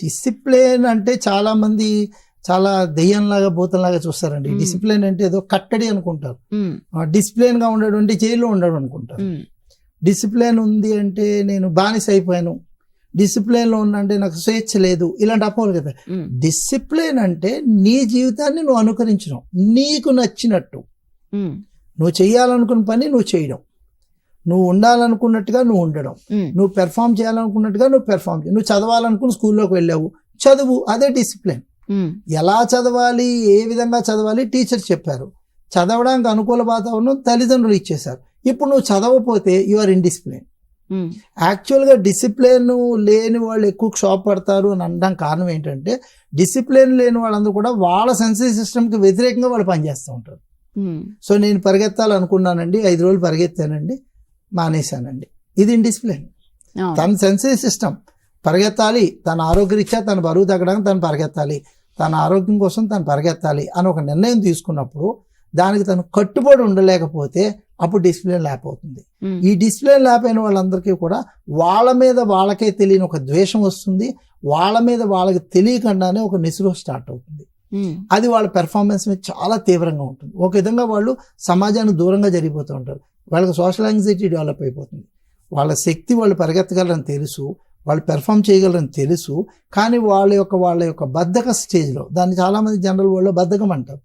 Discipline అంటే చాలా మంది చాలా దెయ్యంలాగా భూతంలాగా చూస్తారండి. డిసిప్లిన్ అంటే ఏదో కట్టడి అనుకుంటారు. డిసిప్లిన్ గా ఉండడం అంటే జైల్లో ఉండడం అనుకుంటారు. డిసిప్లిన్ ఉంది అంటే నేను బానిస అయిపోయాను, డిసిప్లిన్ లో ఉన్నా అంటే నాకు స్వేచ్ఛ లేదు, ఇలాంటి అపోహలు కదా. డిసిప్లిన్ అంటే నీ జీవితాన్ని నువ్వు అనుకరించడం, నీకు నచ్చినట్టు నువ్వు చేయాలనుకున్న పని నువ్వు చేయడం, నువ్వు ఉండాలనుకున్నట్టుగా నువ్వు ఉండడం, నువ్వు పెర్ఫామ్ చేయాలనుకున్నట్టుగా నువ్వు పెర్ఫామ్ చేయ. నువ్వు చదవాలనుకుని స్కూల్లోకి వెళ్ళావు, చదువు, అదే డిసిప్లిన్. ఎలా చదవాలి, ఏ విధంగా చదవాలి టీచర్ చెప్పారు. చదవడానికి అనుకూల వాతావరణం తల్లిదండ్రులు ఇచ్చేశారు. ఇప్పుడు నువ్వు చదవకపోతే యు ఆర్ ఇండిసిప్లిన్. యాక్చువల్గా డిసిప్లిన్ లేని వాళ్ళు ఎక్కువ క్షోభ పడతారు అని అనడం కారణం ఏంటంటే, డిసిప్లిన్ లేని వాళ్ళందరూ కూడా వాళ్ళ సెన్సరీ సిస్టమ్కి వ్యతిరేకంగా వాళ్ళు పనిచేస్తూ ఉంటారు. సో నేను పరిగెత్తాలనుకున్నానండి, 5 రోజులు పరిగెత్తానండి, మానేశానండి, ఇది ఇండిసిప్లిన్. తన సెన్సరీ సిస్టమ్ పరిగెత్తాలి, తన ఆరోగ్యరీత్యా తన బరువు తగ్గడానికి తను పరిగెత్తాలి, తన ఆరోగ్యం కోసం తను పరిగెత్తాలి అని ఒక నిర్ణయం తీసుకున్నప్పుడు దానికి తను కట్టుబడి ఉండలేకపోతే అప్పుడు డిసిప్లిన్ లేకపోతుంది. ఈ డిసిప్లిన్ లేకపోయిన వాళ్ళందరికీ కూడా వాళ్ళ మీద వాళ్ళకే తెలియని ఒక ద్వేషం వస్తుంది, వాళ్ళ మీద వాళ్ళకి తెలియకుండానే ఒక నిస్పృహ స్టార్ట్ అవుతుంది. అది వాళ్ళ పెర్ఫార్మెన్స్ మీద చాలా తీవ్రంగా ఉంటుంది. ఒక విధంగా వాళ్ళు సమాజానికి దూరంగా జరిగిపోతూ ఉంటారు. వాళ్ళకి సోషల్ యాంగ్జైటీ డెవలప్ అయిపోతుంది. వాళ్ళ శక్తి వాళ్ళు పరిగెత్తగలరని తెలుసు, వాళ్ళు పెర్ఫామ్ చేయగలరని తెలుసు, కానీ వాళ్ళ యొక్క బద్ధక స్టేజ్లో, దాన్ని చాలామంది జనరల్ వరల్డ్లో బద్ధకం అంటారు.